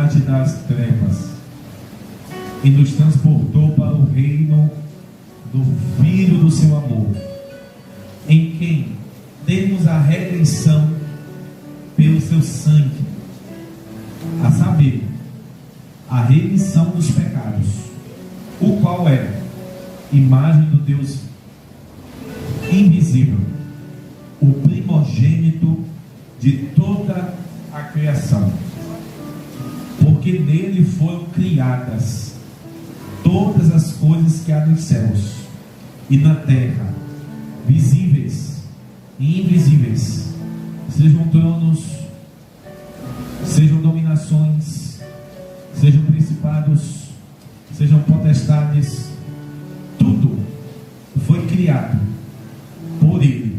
potestade das trevas e nos transportou para o reino do Filho do seu amor, em quem temos a redenção pelo seu sangue, a saber, a remissão dos pecados, o qual é imagem do Deus invisível, o primogênito de toda a criação, porque nele foram criadas todas as coisas que há nos céus e na terra, visíveis e invisíveis, sejam tronos, sejam dominações, sejam principados, sejam potestades, tudo foi criado por Ele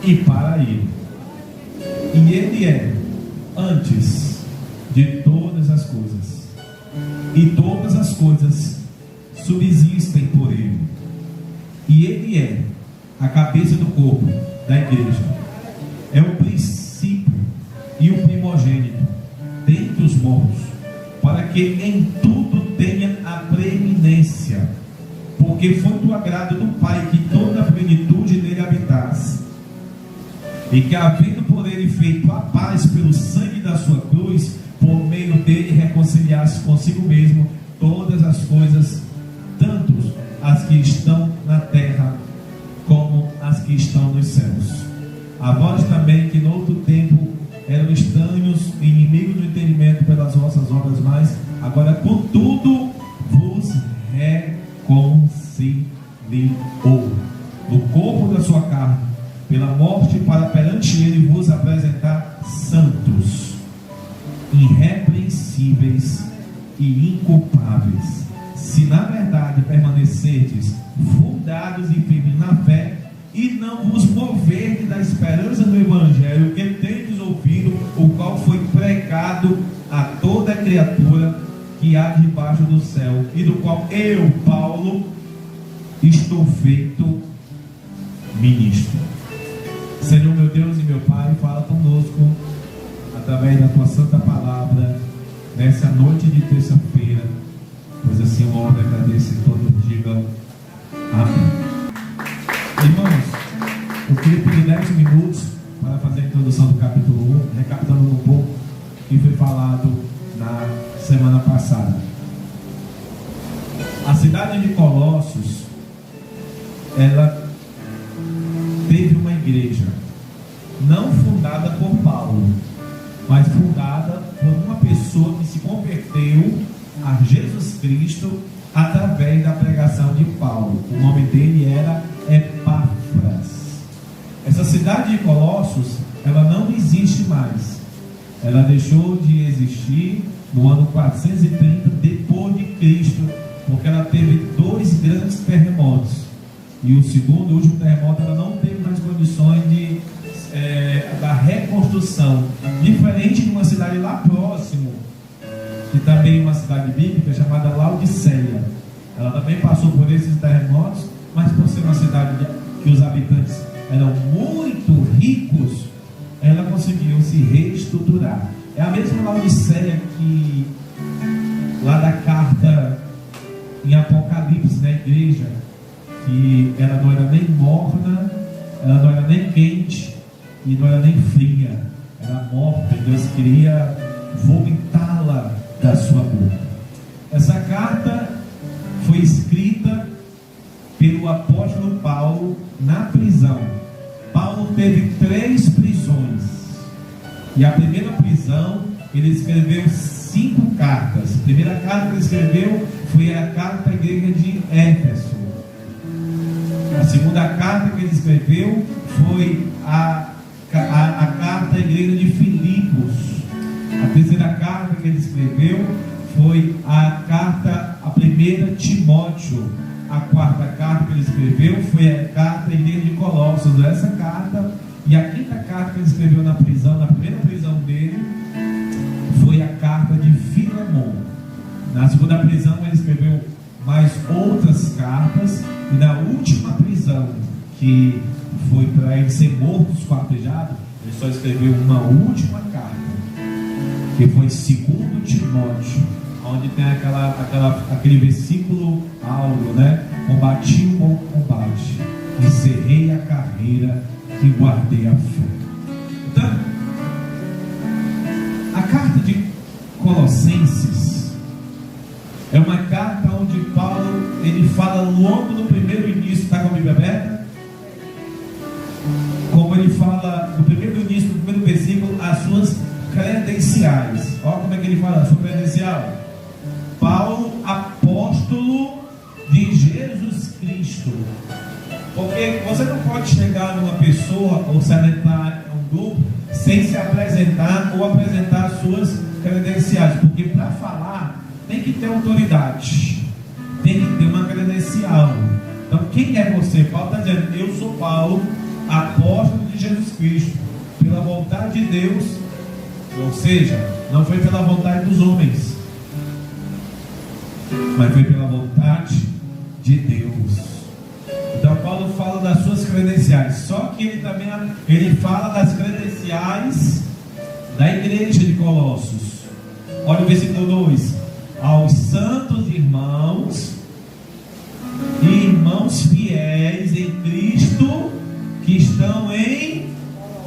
e para Ele, e Ele é antes de todas as coisas, e todas as coisas subsistem por Ele, e Ele é a cabeça do corpo da igreja, é o princípio e o primogênito dentre os mortos, para que em tudo tenha a preeminência, porque foi do agrado do Pai que toda a plenitude nele habitasse, e que havendo por ele feito a paz pelo sangue da sua cruz, por meio dele reconciliasse consigo mesmo todas as coisas, tanto as que estão na terra como as que estão nos céus. A vós também, que no outro tempo eram estranhos e inimigos do entendimento pelas vossas obras, mas agora contudo vos reconciliou no corpo da sua carne pela morte, para perante ele vos apresentar santos, irrepreensíveis e inculpáveis, se na verdade permanecerdes fundados e firmes na fé, e não vos moverdes da esperança do Evangelho que tendes ouvido, o qual foi pregado a toda criatura que há debaixo do céu, e do qual eu, Paulo, estou feito ministro. Senhor meu Deus e meu Pai, fala conosco através da tua santa palavra nessa noite de terça-feira, pois assim o homem agradece e todos digam amém. Irmãos, eu queria pedir 10 minutos para fazer a introdução do capítulo 1, recapitulando um pouco o que foi falado na semana passada. A cidade de Colossos, ela teve uma igreja, não fundada por Paulo, mas fundada por uma pessoa que se converteu a Jesus Cristo através da pregação de Paulo. O nome dele era Epáfras. Essa cidade de Colossos, ela não existe mais. Ela deixou de existir no ano 430 depois de Cristo, porque ela teve 2 grandes terremotos, e o segundo, o último terremoto, ela não teve mais condições da reconstrução, diferente de uma cidade lá próximo, que também é uma cidade bíblica chamada Laodiceia. Ela também passou por esses terremotos, mas por ser uma cidade que os habitantes eram muito ricos, ela conseguiu se reestruturar. É a mesma Laodiceia que lá da carta em Apocalipse, na igreja, que ela não era nem morna, ela não era nem quente e não era nem fria, era morta, e Deus queria vomitá-la da sua boca. Essa carta foi escrita pelo apóstolo Paulo na prisão. Paulo teve 3 prisões, e a primeira prisão ele escreveu 5 cartas. A primeira carta que ele escreveu foi a carta à igreja de Éfeso. A segunda carta que ele escreveu foi a carta à igreja de Filipos. A terceira carta que ele escreveu foi a primeira Timóteo. A quarta carta que ele escreveu foi a carta à igreja de Colossos. Essa carta e a quinta carta que ele escreveu na prisão, na primeira prisão dele, foi a carta de Filemon. Na segunda prisão ele escreveu mais outras cartas, e na última prisão, que foi para ele ser morto, esquartejado, ele só escreveu uma última carta, que foi 2 Timóteo, onde tem aquele versículo áureo, né? Combati o bom combate, encerrei a carreira e guardei a fé. Então, a carta de Colossenses é uma carta onde Paulo, ele fala logo no primeiro início, está com a Bíblia aberta? Como ele fala no primeiro início, no primeiro versículo, as suas credenciais. Olha como é que ele fala, a sua credencial. Paulo, apóstolo de Jesus Cristo. Porque você não pode chegar numa pessoa ou se adentrar em um grupo sem se apresentar ou apresentar as suas credenciais. Porque para falar tem que ter autoridade, tem que ter uma credencial. Então quem é você? Paulo está dizendo, eu sou Paulo, apóstolo de Jesus Cristo, pela vontade de Deus, ou seja, não foi pela vontade dos homens, mas foi pela vontade de Deus. Então Paulo fala das suas credenciais, só que ele também fala das credenciais da igreja de Colossos. Olha o versículo 2: aos santos irmãos e irmãos fiéis em Cristo que estão em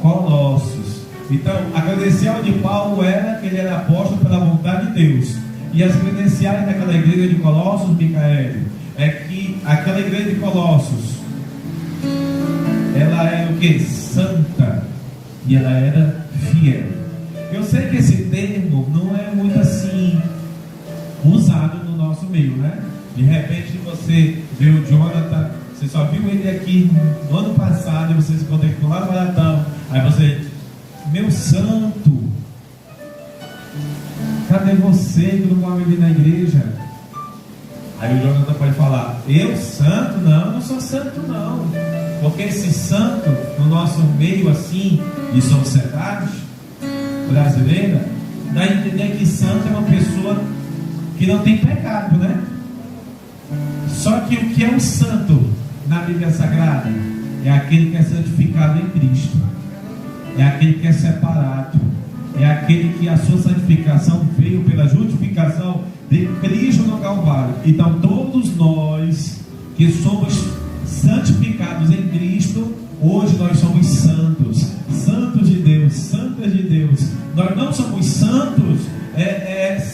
Colossos. Então a credencial de Paulo era que ele era apóstolo pela vontade de Deus. E as credenciais daquela igreja de Colossos, Micael, é que aquela igreja de Colossos, ela era o que? Santa. E ela era fiel. Eu sei que esse termo não é muito assim usado no nosso meio, né? De repente você vê o Jonathan, você só viu ele aqui no ano passado, e você se conectou lá no Baratão. Aí você, meu santo, cadê você que não vai vir na igreja? Aí o Jonathan pode falar, eu santo? Não sou santo não. Porque esse santo, no nosso meio assim, de sociedade brasileira, dá a entender que santo é uma pessoa que não tem pecado, né? Só que o que é um santo na Bíblia Sagrada? É aquele que é santificado em Cristo, é aquele que é separado, é aquele que a sua santificação veio pela justificação de Cristo no Calvário. Então todos nós que somos santificados em Cristo, hoje nós somos santos, santos de Deus, santas de Deus. Nós não somos santos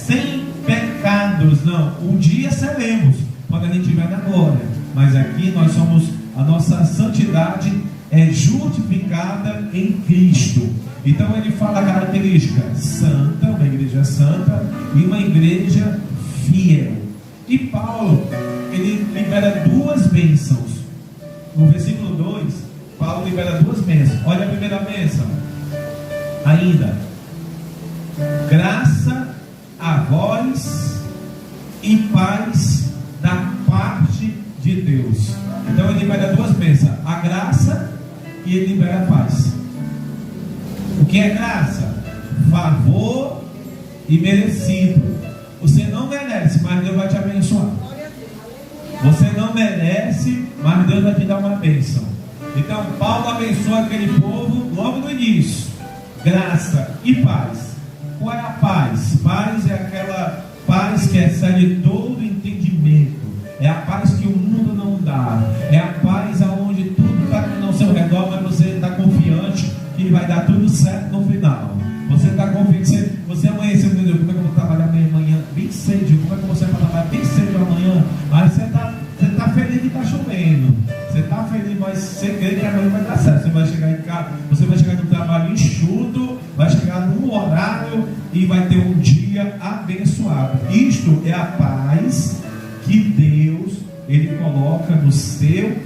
sem pecados, não. Um dia seremos, quando a gente estiver na glória. Mas aqui nós somos, a nossa santidade é justificada em Cristo. Então ele fala a característica santa, uma igreja santa e uma igreja fiel. E Paulo, ele libera 2 bênçãos. No versículo 2, Paulo libera 2 bênçãos. Olha a primeira bênção. Ainda, graça a vós e paz da parte de Deus. Então ele libera 2 bênçãos: a graça e ele libera a paz. O que é graça? Favor e merecido. Você não merece, mas Deus vai te abençoar. Você não merece, mas Deus vai te dar uma bênção. Então Paulo abençoa aquele povo logo no início. Graça e paz. Qual é a paz? Paz é aquela paz que excede todo entendimento. É a paz que o mundo não dá. É a paz aonde tudo está ao seu redor, mas você está confiante que vai dar tudo certo no final. Você está confiante, você amanheceu, meu Deus, como é que eu vou trabalhar amanhã bem cedo? Como é que você vai trabalhar bem cedo amanhã? Aí você está feliz que está chovendo. Você está feliz, mas você crê que amanhã vai dar certo. Você vai chegar em casa, você vai chegar no trabalho enxuto, vai chegar num horário e vai ter um dia abençoado. Isto é a paz que Deus ele coloca no seu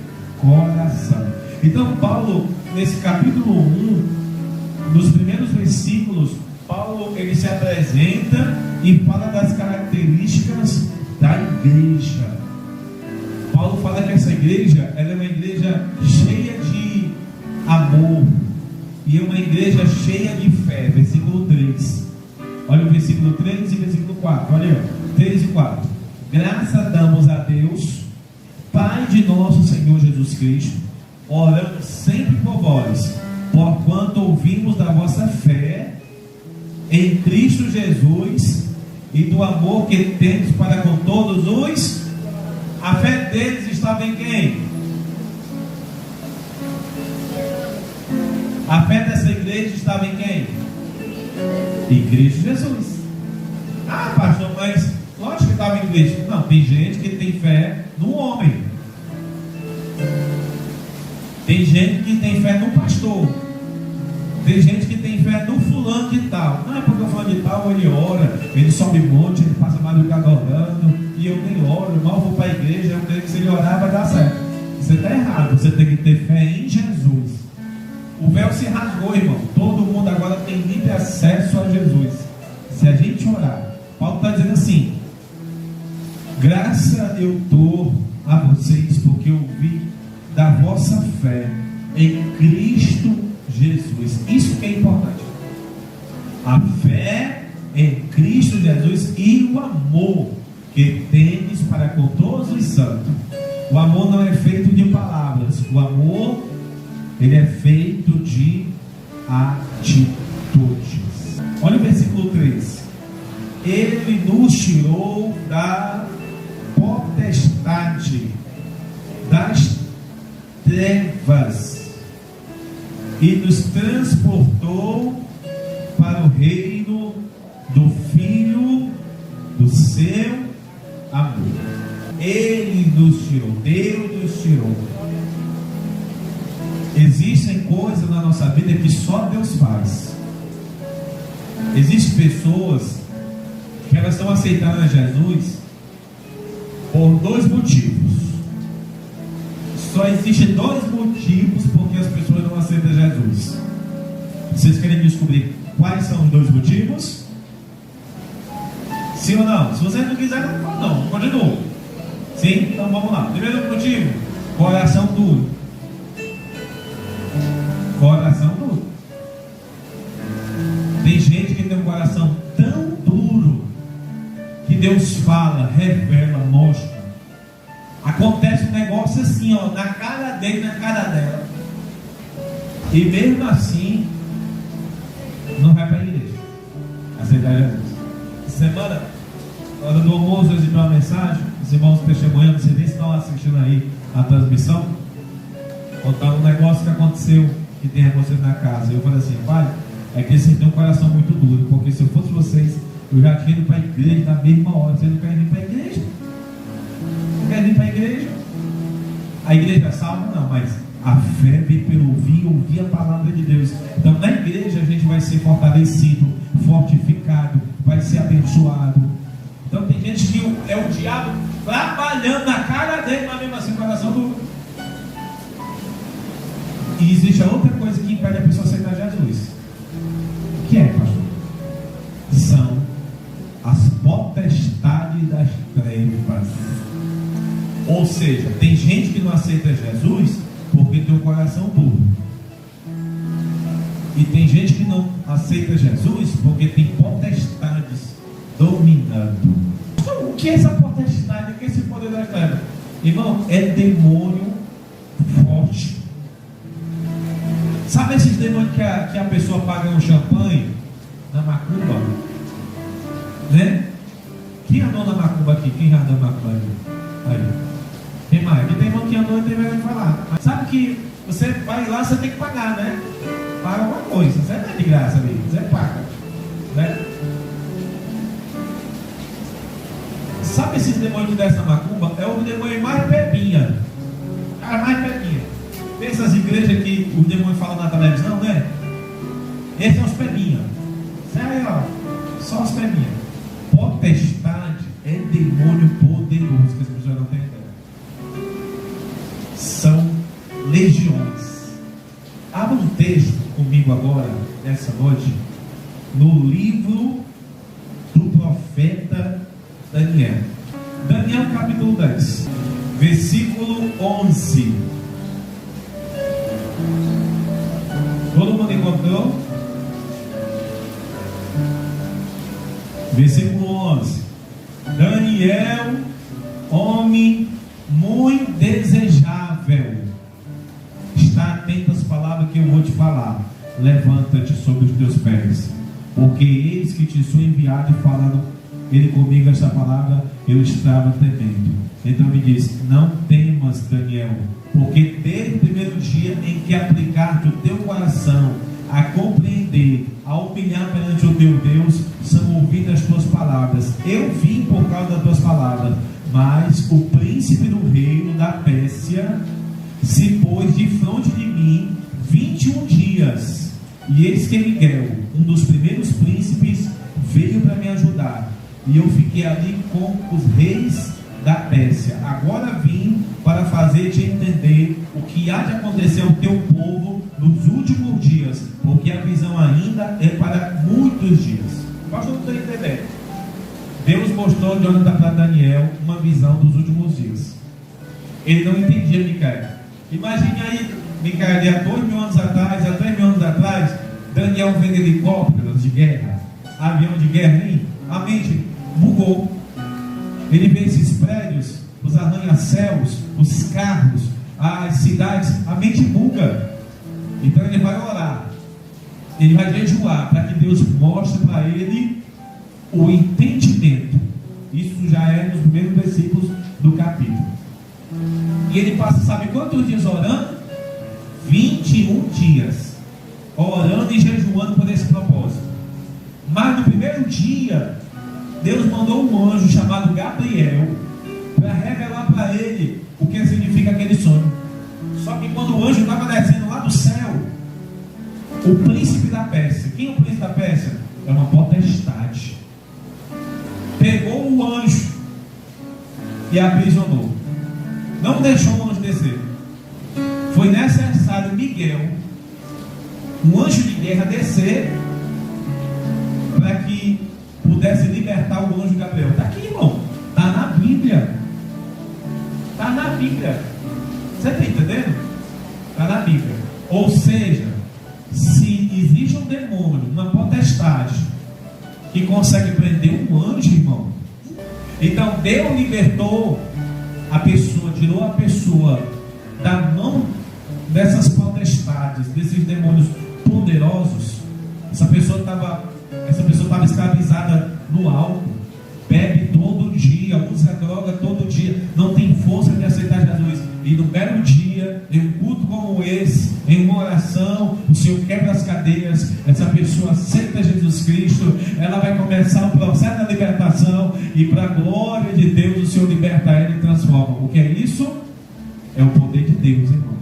coração. Então Paulo, nesse capítulo 1, nos primeiros versículos, Paulo ele se apresenta e fala das características da igreja. Paulo fala que essa igreja, ela é uma igreja cheia de amor e é uma igreja cheia de fé. Versículo 3. Olha o versículo 3 e versículo 4. Olha aí, 3 e 4. Graças damos a Deus, Pai de nosso Senhor Jesus Cristo, orando sempre por vós, porquanto ouvimos da vossa fé em Cristo Jesus e do amor que temos para com todos os. A fé deles estava em quem? A fé dessa igreja estava em quem? Em Cristo Jesus. Ah, pastor, mas lógico que estava em Cristo. Não, tem gente que tem fé no homem. Tem gente que tem fé no pastor. Tem gente que tem fé no fulano de tal. Não é porque o fulano de tal ele ora, ele sobe monte, ele passa a madrugada orando, e eu nem oro, mal vou para a igreja, eu creio que se ele orar vai dar certo. Você está errado, você tem que ter fé em Jesus. O véu se rasgou, irmão. Todo mundo agora tem livre acesso a Jesus. Se a gente orar, Paulo está dizendo assim: graça eu dou a vocês, porque eu vi da vossa fé em Cristo Jesus. Isso que é importante. A fé em Cristo Jesus e o amor que tendes para com todos os santos. O amor não é feito de palavras. O amor, ele é feito de atitudes. Olha o versículo 3. Ele nos tirou da potestade das trevas e nos transportou para o reino do Filho do seu amor. Ele nos tirou, Deus nos tirou. Existem coisas na nossa vida que só Deus faz. Existem pessoas que elas estão aceitando a Jesus por dois motivos. Só existem dois motivos porque as pessoas não aceitam Jesus. Vocês querem descobrir quais são os dois motivos? Sim ou não? Se vocês não quiserem, não, continua. Sim? Então vamos lá. Primeiro motivo: coração duro. Coração duro. Tem gente que tem um coração tão duro que Deus fala, revela, mostra. Acontece um negócio assim, ó, na cara dele, na cara dela. E mesmo assim, não vai para a igreja. Aceitar Jesus. Semana, na hora do almoço, eu recebi uma mensagem. Os irmãos testemunhando, vocês nem estão assistindo aí a transmissão. Contando um negócio que aconteceu, que tem acontecido na casa. Eu falei assim: pai, é que vocês têm um coração muito duro. Porque se eu fosse vocês, eu já tinha ido para a igreja na mesma hora. Vocês não querem ir para a igreja? Não querem ir para a igreja? A igreja é salva? Não, mas a fé vem pelo ouvir a palavra de Deus. Então na igreja a gente vai ser fortalecido, fortificado, vai ser abençoado. Então tem gente que é o diabo trabalhando na cara dele, mas mesmo assim o coração do... E existe outra coisa que impede a pessoa a aceitar Jesus. O que é, pastor? São as potestades das trevas. Ou seja, tem gente que não aceita Jesus porque tem um coração duro. E tem gente que não aceita Jesus porque tem potestades dominando. Então, o que é essa potestade? O que é esse poder das trevas? Irmão, é demônio forte. Sabe esses demônios que a pessoa paga um champanhe na macumba? Né? Quem andou na macumba aqui? Quem já andou na macumba aí? Tem mais? Aqui tem irmão que andou e tem vergonha de falar. Mas sabe que você vai lá, você tem que pagar, né? Paga alguma coisa. Você não é de graça ali, você paga, né? Sabe esses demônios que descem na macumba? É o demônio mais bebinha. Cara, mais bebinha. Vê essas igrejas que o demônio fala na televisão, né? Esses são os pebinhas. Sério, ó. Só os pebinhas. Potestade é demônio poderoso, que as pessoas não têm ideia. São legiões. Abra um texto comigo agora, nessa noite, no livro do profeta Daniel. Daniel capítulo 10, versículo 11. Todo mundo encontrou? Versículo 11. Daniel, homem muito desejável. Está atento às palavras que eu vou te falar. Levanta-te sobre os teus pés. porque eis que te sou enviado, e falando ele comigo esta palavra, eu estava temendo. Então me diz: não temas, Daniel, porque desde o primeiro dia em que aplicaste o teu coração a compreender, a opinião perante o teu Deus, são ouvidas as tuas palavras. Eu vim por causa das tuas palavras, mas o príncipe do reino da Pérsia se pôs de fronte de mim 21 dias. E eis que Miguel, um dos primeiros príncipes, veio para me ajudar. E eu fiquei ali com os reis da Pérsia. Agora vim para fazer-te entender o que há de acontecer ao teu povo nos últimos dias, porque a visão ainda é para muitos dias. Pastor, não estou entendendo. Deus mostrou para Daniel uma visão dos últimos dias. Ele não entendia Micael. Imagine aí, Micael, há 2.000 anos atrás, há 3.000 anos atrás, Daniel vendo helicópteros de guerra, avião de guerra, hein? A mente bugou. Ele vê esses prédios, os arranha-céus, os carros, as cidades, a mente buga. Então ele vai orar, ele vai jejuar para que Deus mostre para ele o entendimento. Isso já é nos primeiros versículos do capítulo. E ele passa, sabe quantos dias orando? 21 dias orando e jejuando por esse propósito. Mas no primeiro dia, Deus mandou um anjo chamado Gabriel para revelar para ele o que significa aquele sonho. Só que quando o anjo estava descendo lá do céu, o príncipe da Pérsia, quem é o príncipe da Pérsia? É uma potestade. Pegou o anjo e aprisionou. Não deixou o anjo descer. Foi necessário Miguel, um anjo de guerra, descer para que pudesse libertar o anjo Gabriel. Está aqui, irmão. Está na Bíblia. Está na Bíblia. Você está entendendo? Está na Bíblia. Ou seja, se existe um demônio, uma potestade que consegue prender um anjo, irmão, então Deus libertou a pessoa, tirou a pessoa da mão dessas potestades, desses demônios poderosos. Essa pessoa estava escravizada no álcool, bebe todo dia, usa droga todo dia, não tem força de aceitar Jesus. E no belo dia, em um culto como esse, em uma oração, o Senhor quebra as cadeias, essa pessoa aceita Jesus Cristo, ela vai começar o processo da libertação, e para a glória de Deus o Senhor liberta ela e transforma. O que é isso? É o poder de Deus, irmãos.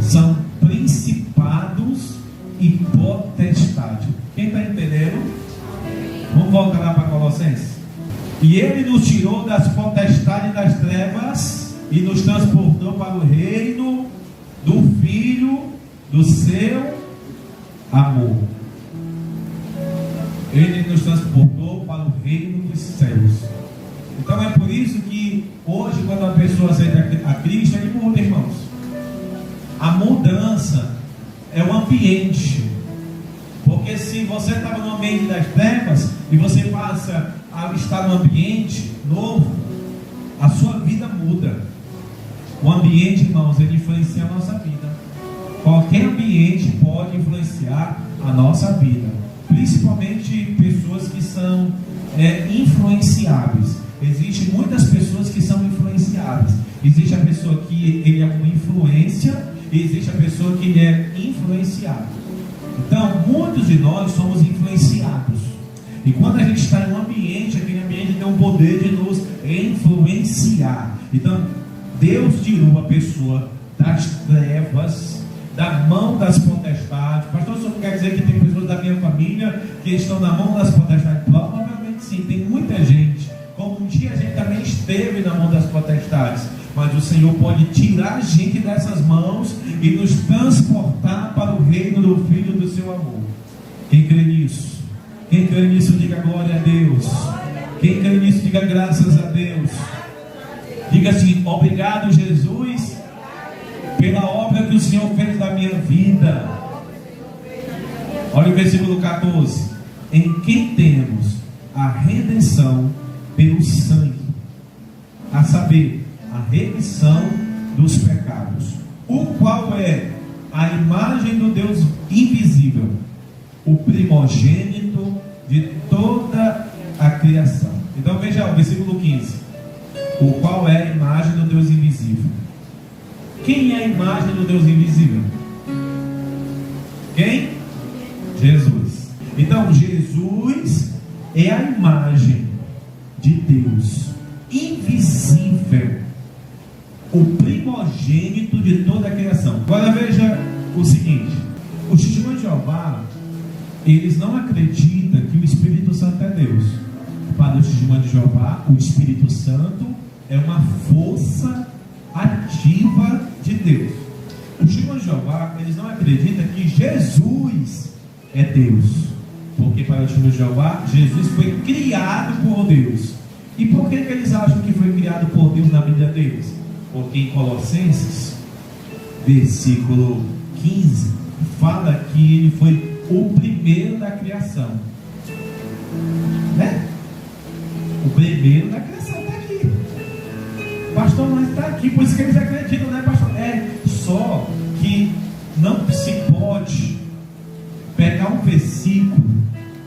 São principados e potestade. Quem está entendendo? Vamos voltar lá para Colossenses. E ele nos tirou das potestades das trevas e nos transportou para o reino do Filho do seu amor. Ele nos transportou para o reino dos céus. Então é por isso que hoje, quando a pessoa aceita a Cristo, ele muda, irmãos. A mudança é o ambiente. Porque se você estava no ambiente das trevas e você passa a estar no ambiente novo, a sua vida muda. O ambiente, irmãos, ele influencia a nossa vida. Qualquer ambiente pode influenciar a nossa vida, principalmente pessoas que são influenciáveis. Existem muitas pessoas que são influenciáveis. Existe a pessoa que ele é uma influência, e existe a pessoa que ele é influenciado. Então, muitos de nós somos influenciados. E quando a gente está em um ambiente, aquele ambiente tem o poder de nos influenciar. Então, Deus tirou a pessoa das trevas, da mão das potestades. Pastor, isso não quer dizer que tem pessoas da minha família que estão na mão das potestades? Provavelmente sim, tem muita gente. Como um dia a gente também esteve na mão das potestades. Mas o Senhor pode tirar a gente dessas mãos e nos transportar para o reino do Filho do seu amor. Quem crê nisso? Quem crê nisso, diga glória a Deus. Quem crê nisso, diga graças a Deus. Diga assim: obrigado, Jesus, pela obra que o Senhor fez na minha vida. Olha o versículo 14. Em quem temos a redenção pelo sangue, a saber, a remissão dos pecados, o qual é a imagem do Deus invisível, o primogênito de toda a criação. Então veja o versículo 15, o qual é a imagem do Deus invisível. Quem é a imagem do Deus invisível? Quem? Jesus. Então Jesus é a imagem de Deus invisível, o primogênito de toda a criação. Agora veja o seguinte: os testemunhos de Jeová, eles não acreditam que o Espírito Santo é Deus. Para os testemunhos de Jeová, o Espírito Santo é uma força ativa de Deus. Os testemunhos de Jeová, eles não acreditam que Jesus é Deus, porque para os testemunhos de Jeová, Jesus foi criado por Deus. E por que eles acham que foi criado por Deus na vida deles? Porque em Colossenses, versículo 15, fala que ele foi o primeiro da criação, né? O primeiro da criação está aqui. Pastor, mas está aqui, por isso que eles acreditam, né, pastor? É só que não se pode pegar um versículo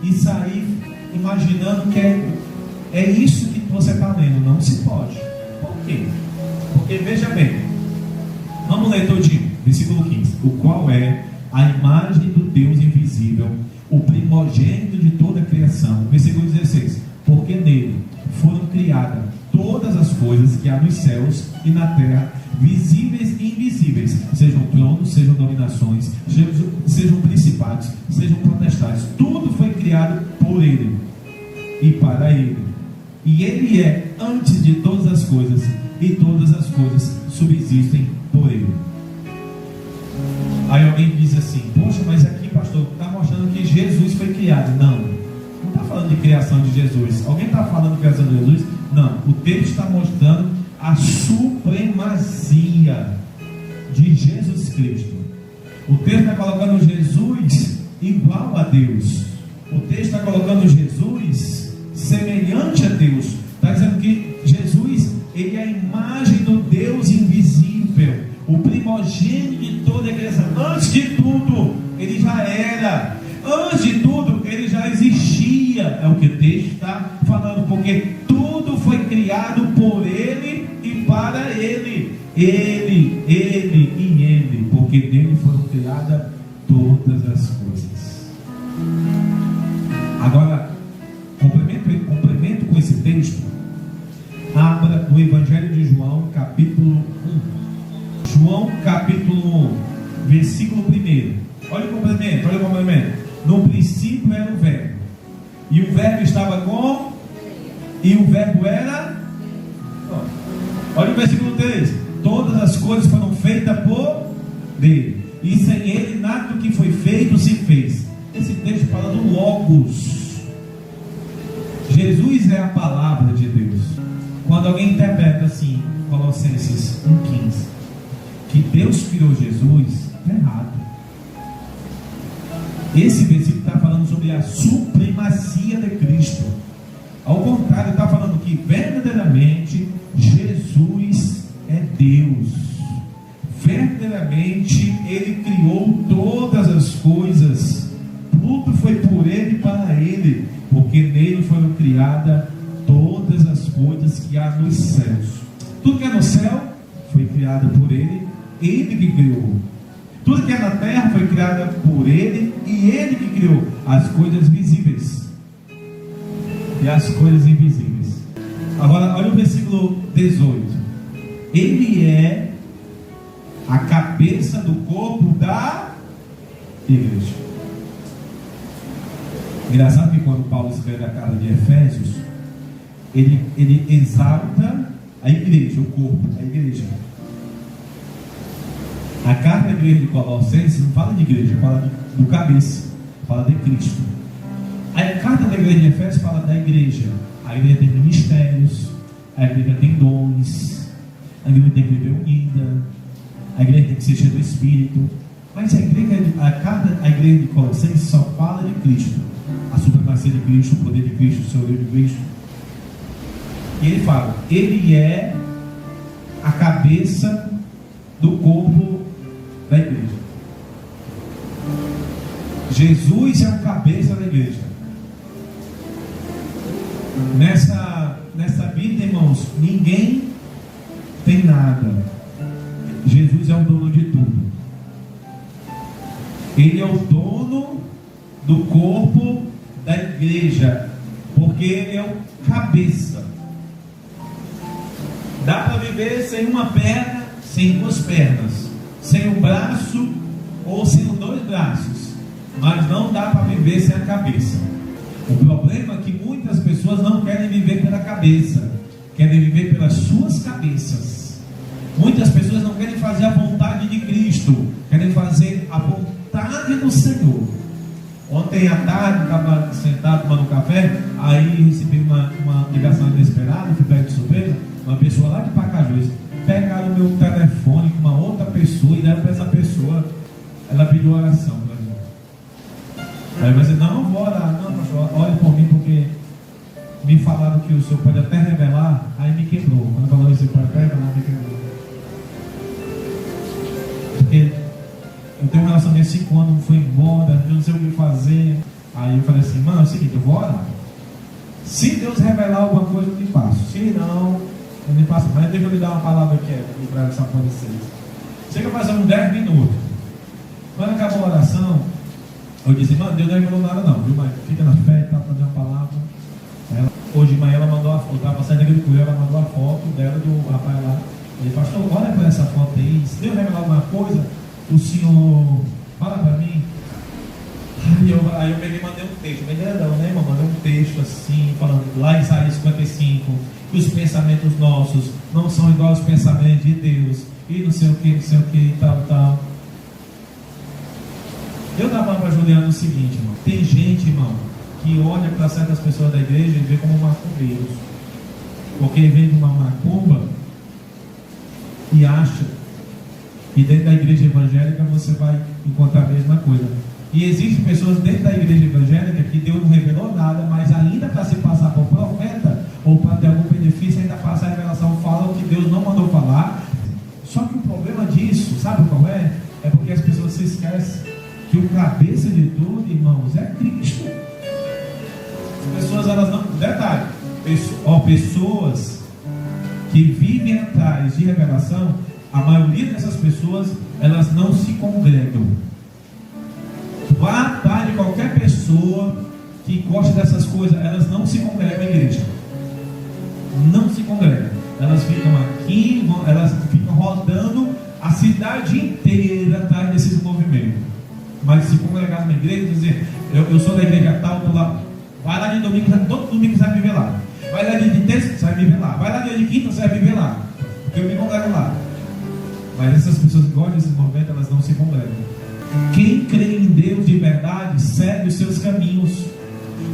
e sair imaginando que é isso que você está lendo. Não se pode. Por quê? Porque veja bem, vamos ler todinho, versículo 15, o qual é a imagem do Deus invisível, o primogênito de toda a criação. Versículo 16, porque nele foram criadas todas as coisas que há nos céus e na terra, visíveis e invisíveis, sejam tronos, sejam dominações, sejam principados, sejam potestades. Tudo foi criado por ele e para ele. E ele é antes de todas as coisas, e todas as coisas subsistem por ele. Aí alguém diz assim: poxa, mas aqui, pastor, está mostrando que Jesus foi criado. Não está falando de criação de Jesus. Alguém está falando de criação de Jesus? Não, o texto está mostrando a supremacia de Jesus Cristo. O texto está colocando Jesus igual a Deus. O texto está colocando Jesus semelhante a Deus. Está dizendo que Jesus, ele é a imagem do Deus invisível, o primogênito de toda a criação. Antes de tudo, ele já era. Antes de tudo, ele já existia. É o que o texto está falando, porque tudo foi criado por ele e para ele. Ele e ele, porque nele foram criadas todas as coisas. Agora, complemento com esse texto. Abra o Evangelho de João, capítulo 1. João, capítulo 1, versículo 1. Olha o complemento. No princípio era o verbo, e o verbo estava com, e o verbo era. Olha o versículo 3. Todas as coisas foram feitas por dele, e sem ele nada do que foi feito se fez. Esse texto fala do Logos. Jesus é a palavra de Deus. Quando alguém interpreta assim, Colossenses 1,15, que Deus criou Jesus, é errado. Esse versículo está falando sobre a supremacia de Cristo. Ao contrário, está falando que verdadeiramente Jesus é Deus. Verdadeiramente ele criou todas as coisas. Tudo foi por ele e para ele, porque nele foram criadas todas as coisas que há nos céus. Tudo que é no céu foi criado por ele que criou. Tudo que é na terra foi criado por ele e ele que criou as coisas visíveis e as coisas invisíveis. Agora, olha o versículo 18. Ele é a cabeça do corpo da igreja. Engraçado que quando Paulo escreve a carta de Efésios, ele exalta a igreja, o corpo, a igreja. A carta da igreja de Colossenses não fala de igreja, fala do cabeça, fala de Cristo. A carta da igreja de Efésios fala da igreja. A igreja tem ministérios, a igreja tem dons, a igreja tem que viver unida, a igreja tem que ser cheia do Espírito. Mas a igreja de Colossenses só fala de Cristo, a supremacia de Cristo, o poder de Cristo, o senhorio de Cristo. E ele fala, ele é a cabeça do corpo da igreja. Jesus Isso é o cabeça da igreja. Nessa vida, irmãos, ninguém tem nada. Jesus é o dono de tudo. Ele é o dono do corpo da igreja, porque ele é o cabeça. Dá para viver sem uma perna, sem duas pernas, sem um braço ou sem dois braços, mas não dá para viver sem a cabeça. O problema é que muitas pessoas não querem viver pela cabeça, querem viver pelas suas cabeças. Muitas pessoas não querem fazer a vontade de Cristo, querem fazer a vontade do Senhor. Ontem à tarde, estava sentado tomando café, aí recebi uma ligação inesperada, fui pego de surpresa, uma pessoa lá de Pacajus, pegaram o meu telefone com uma outra pessoa e deram para essa pessoa, ela pediu oração para mim. Aí eu disse, não vou orar, não, pastor, ore por mim, porque me falaram que o senhor pode até revelar, aí me quebrou. Quando falou isso, pode até revelar, me quebrou. Porque eu tenho uma relação de 5 anos, não fui embora, eu não sei o que fazer. Aí eu falei assim, mano, é o seguinte, eu vou orar. Se Deus revelar alguma coisa, eu te passo. Se não, eu nem passo. Mas deixa eu lhe dar uma palavra que é para essa pode ser. Chega passando 10 minutos. Quando acabou a oração, eu disse, mano, Deus não revelou nada não, viu? Mas fica na fé, tá fazendo uma palavra. Hoje de manhã ela mandou a foto, eu estava saindo aqui do culto, ela mandou a foto dela do rapaz lá. Ele falou, pastor, olha para essa foto aí. Se Deus revelar alguma coisa, o senhor fala para mim. Aí eu peguei e mandei um texto, bem grandão, né, irmão? Mandei um texto assim, falando lá em Isaías 55, que os pensamentos nossos não são iguais aos pensamentos de Deus, e não sei o que, tal. Eu estava falando para Juliana o seguinte, irmão: tem gente, irmão, que olha para certas pessoas da igreja e vê como macumbeiros, porque vem de uma macumba e acha que dentro da igreja evangélica você vai encontrar a mesma coisa. E existem pessoas dentro da igreja evangélica que Deus não revelou nada, mas ainda para se passar por profeta ou para ter algum benefício, ainda passa a revelação, falam que Deus não mandou falar. Só que o problema disso, sabe qual é? É porque as pessoas se esquecem que o cabeça de tudo, irmãos, é Cristo. As pessoas, elas não... Detalhe, pessoas que vivem atrás de revelação, a maioria dessas pessoas, elas não se congregam. Vá atrás de qualquer pessoa que gosta dessas coisas, elas não se congregam na igreja. Não se congregam. Elas ficam aqui, elas ficam rodando a cidade inteira atrás desses movimentos. Mas se congregar na igreja, dizer, eu sou da igreja tal, tô lá. Vai lá de domingo, todo domingo você vai viver lá. Vai lá de terça, você vai viver lá. Vai lá de quinta, você vai viver lá. Porque eu me congrego lá. Mas essas pessoas que gostam desses movimentos, elas não se congregam. Quem crê em Deus de verdade, segue os seus caminhos.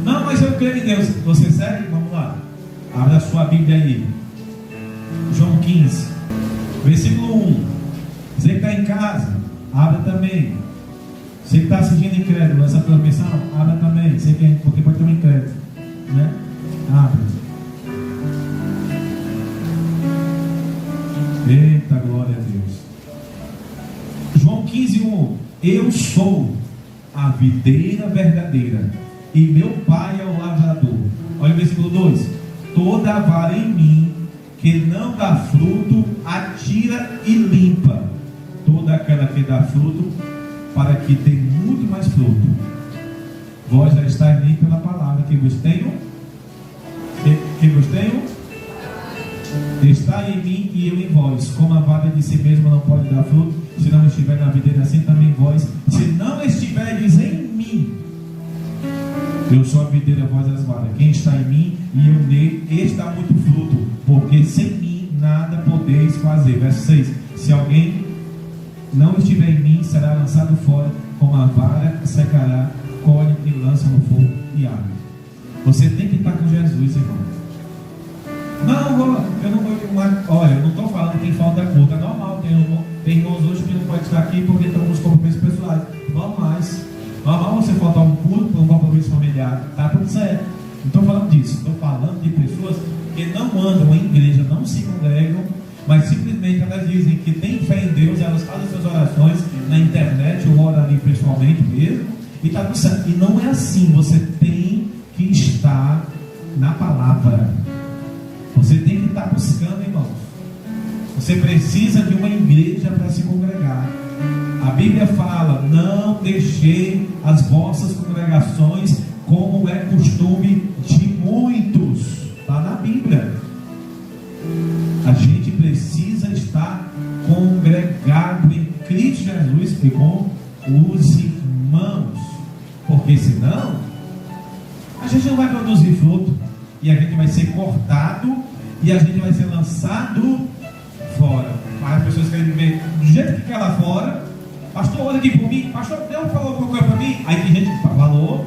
Não, mas eu creio em Deus. Você segue? Vamos lá. Abra a sua Bíblia aí. João 15, versículo 1. Você que está em casa, abra também. Você que está assistindo incrédulo, essa transmissão, abra também. Você que, porque pode ter um incrédulo, né? Abra. Eita, glória a Deus. João 15, 1. Eu sou a videira verdadeira, e meu pai é o lavrador. Olha o versículo 2. Toda vara em mim que não dá fruto, atira e limpa. Toda aquela que dá fruto, para que dê muito mais fruto. Vós já estáis limpo pela palavra que vos tenho. Que vos tenho? Está em mim e eu em vós. Como a vara de si mesma não pode dar fruto, se não estiver na videira, assim também vós, se não estiverdes em mim. Eu sou a videira, vós as varas. Quem está em mim e eu nele, este dá muito fruto, porque sem mim nada podeis fazer. Verso 6. Se alguém não estiver em mim, será lançado fora, como a vara secará, colhe e lança no fogo e arde. Você tem que estar com Jesus, irmão. Não, eu não vou. Olha, eu não estou falando que tem falta de culto. É normal, tem irmãos hoje que não pode estar aqui porque estão com os compromissos pessoais. Normais. Normal você faltar um culto por um compromisso familiar. Está tudo certo. Não estou falando disso. Estou falando de pessoas que não andam em igreja, não se congregam, mas simplesmente elas dizem que têm fé em Deus, elas fazem suas orações na internet, ou oram ali pessoalmente mesmo, e está tudo certo. E não é assim. Você tem que estar na palavra. Você tem que estar buscando, irmãos. Você precisa de uma igreja para se congregar. A Bíblia fala: não deixei as vossas congregações, como é costume de muitos. Está na Bíblia. A gente precisa estar congregado em Cristo Jesus e com os irmãos, porque senão a gente não vai produzir fruto, e a gente vai ser cortado, e a gente vai ser lançado fora. As pessoas querem viver do jeito que quer lá fora. Pastor, olha aqui por mim. Pastor, Deus falou alguma coisa para mim. Aí tem gente que falou,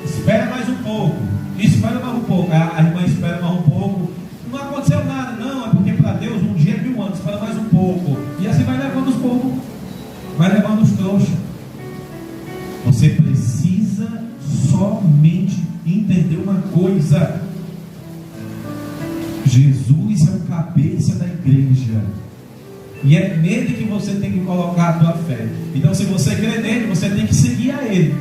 espera mais um pouco, espera mais um pouco. A irmã espera mais um pouco. Não aconteceu nada. Não, é porque para Deus um dia é 1000 anos. Espera mais um pouco. E assim vai levando os poucos, vai levando os trouxas. Você precisa somente entender uma coisa: Jesus é o cabeça da igreja, e é nele que você tem que colocar a tua fé. Então, se você crê nele, você tem que seguir a ele.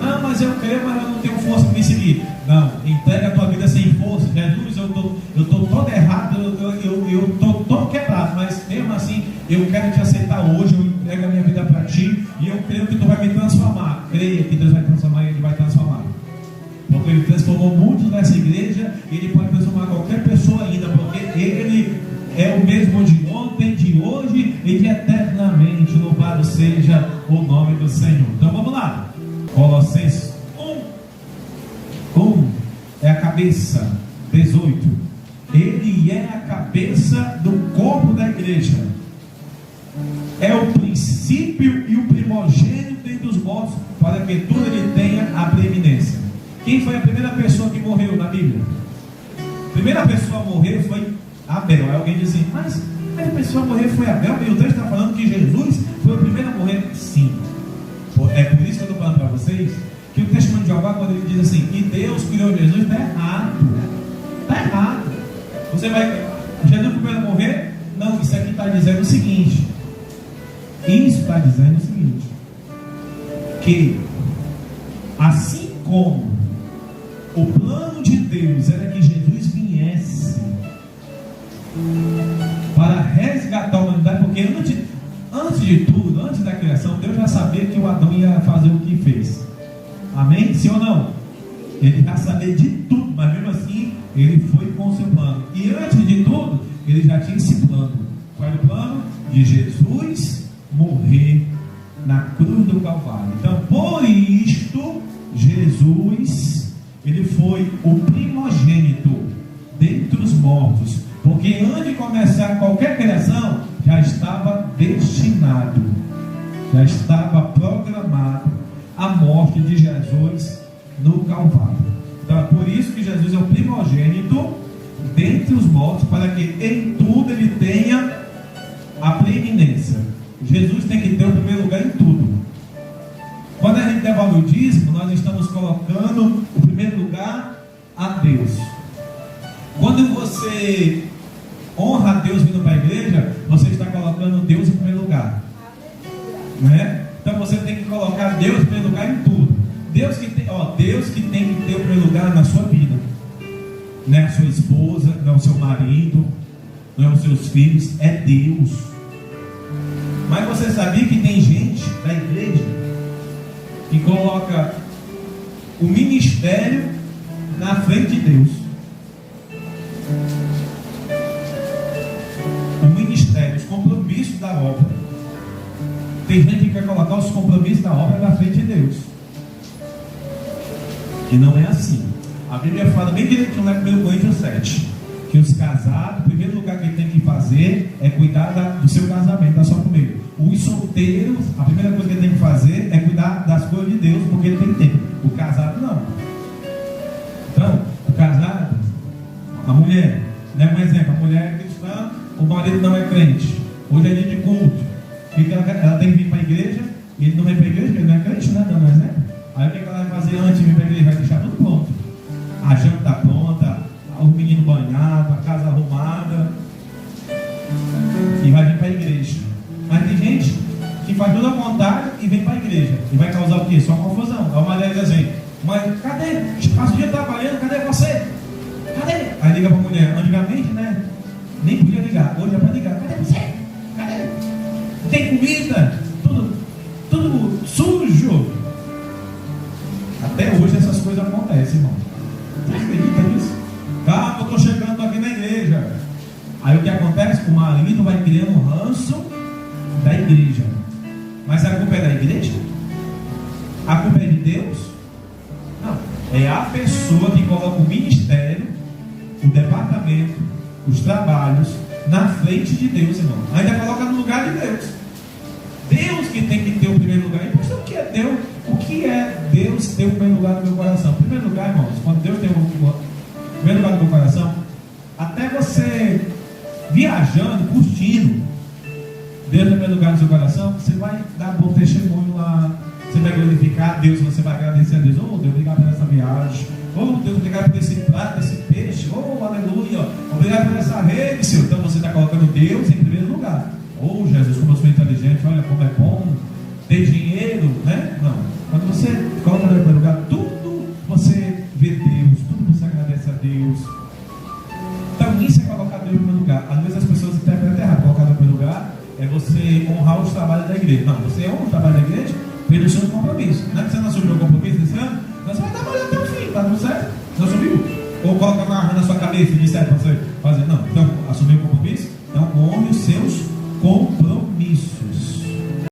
Não, mas eu creio, mas eu não tenho força para me seguir. Não, entrega a tua vida sem força. Jesus, eu estou todo errado, eu estou todo quebrado, mas mesmo assim eu quero te aceitar hoje. Eu entrego a minha vida para ti, e eu creio que tu vai me transformar. Creia que Deus vai transformar, e ele vai transformar, porque ele transformou muitos nessa igreja, e ele pode transformar qualquer pessoa ainda, porque ele é o mesmo de ontem, de hoje e de eternamente. Louvado seja o nome do Senhor. Então vamos lá. Colossenses 1 é a cabeça. 18. Ele é a cabeça do corpo da igreja. É o princípio e o primogênito dentre os mortos, para que tudo ele tenha a preeminência. Quem foi a primeira pessoa que morreu na Bíblia? A primeira pessoa a morrer foi Abel. Aí alguém diz assim: mas a pessoa a morrer foi Abel? E o texto está falando que Jesus foi o primeiro a morrer? Sim. É por isso que eu estou falando para vocês que o testemunho de Jeová, quando ele diz assim, e Deus criou Jesus, está errado. Está errado. Você vai, Jesus primeiro a morrer? Não, isso aqui está dizendo o seguinte. Isso está dizendo o seguinte: que assim como o plano de Deus era que Jesus viesse para resgatar a humanidade, porque antes de tudo, antes da criação, Deus já sabia que o Adão ia fazer o que fez. Amém? Sim ou não? Ele já sabia de tudo, mas mesmo assim ele foi com o seu plano. E antes de tudo, ele já tinha esse plano. Qual era o plano? De Jesus morrer na cruz do Calvário. Então, por isto, Jesus, ele foi o primogênito dentre os mortos, porque antes de começar qualquer criação, já estava destinado, já estava programado a morte de Jesus no Calvário. Então é por isso que Jesus é o primogênito dentre os mortos, para que em tudo ele tenha a preeminência. Jesus tem que ter o primeiro lugar em tudo. Quando a gente devolve o dízimo, nós estamos colocando o primeiro lugar a Deus. Quando você honra a Deus vindo para a igreja, você está colocando Deus em primeiro lugar, né? Então você tem que colocar Deus em primeiro lugar em tudo. Deus que tem que ter o primeiro lugar na sua vida, não é a sua esposa, não é o seu marido, não é os seus filhos, é Deus. Mas você sabia que tem gente da igreja que coloca o ministério na frente de Deus? O ministério, os compromissos da obra. Tem gente que quer colocar os compromissos da obra na frente de Deus, e não é assim. A Bíblia fala bem direitinho lá em 1 Coríntios 7, que os casados, o primeiro lugar que ele tem que fazer é cuidar do seu casamento, da sua família. Os solteiros, a primeira coisa que ele tem que fazer é cuidar das coisas de Deus, porque ele tem tempo. O casado não. Então, o casado, a mulher, né, um exemplo, a mulher é cristã, o marido não é crente. Hoje é dia de culto. Ela tem que vir para a igreja, e ele não vem para a igreja, porque ele não é crente, né? Dando um exemplo. Aí o que ela vai fazer antes de vir para a igreja? Vai deixar tudo pronto. A janta está pronta, o menino banhado, a casa arrumada, e vai vir para a igreja. Mas tem gente que faz toda a vontade e vem para a igreja e vai causar o quê? Só confusão. Aí uma mulher diz assim: mas cadê? Passa o dia trabalhando, cadê você? Cadê? Aí liga para a mulher. Antigamente, né? Nem podia ligar. Hoje é para ligar. Cadê você? Cadê? Tem comida? Tudo sujo. Até hoje essas coisas acontecem, irmão. Você acredita nisso? Calma, eu estou chegando aqui na igreja. Aí o que acontece? O marido vai criando um ranço da igreja. Mas a culpa é da igreja? A culpa é de Deus? Não. É a pessoa que coloca o ministério, o departamento, os trabalhos na frente de Deus, irmão. Ainda coloca no lugar de Deus. Deus que tem que ter o primeiro lugar. Então, o que é Deus? O que é Deus ter o primeiro lugar no meu coração? O primeiro lugar, irmãos, quando Deus tem o primeiro lugar no meu coração, até você viajando, curtindo, Deus no primeiro lugar no seu coração, você vai dar bom testemunho lá, você vai glorificar a Deus, você vai agradecer a Deus. Oh Deus, obrigado por essa viagem. Oh Deus, obrigado por esse prato, esse peixe. Oh, aleluia. Obrigado por essa rede, Senhor. Então você está colocando Deus em primeiro lugar. Oh Jesus, como eu sou inteligente, olha como é bom ter dinheiro, né? Não. Quando você coloca no primeiro lugar, tudo você vê Deus, tudo você agradece a Deus. Então isso é colocar Deus no primeiro lugar. Às vezes as pessoas interpretam errado. Colocar no primeiro lugar é você honrar os trabalhos da igreja. Não, você honra o trabalho da igreja pelo seu compromisso. Não é que você não assumiu o compromisso desse ano? Você vai trabalhar até o fim, tá tudo certo? Não assumiu? Ou coloca na sua cabeça e diz certo para você fazer? Não, então assumiu o compromisso? Então honre os seus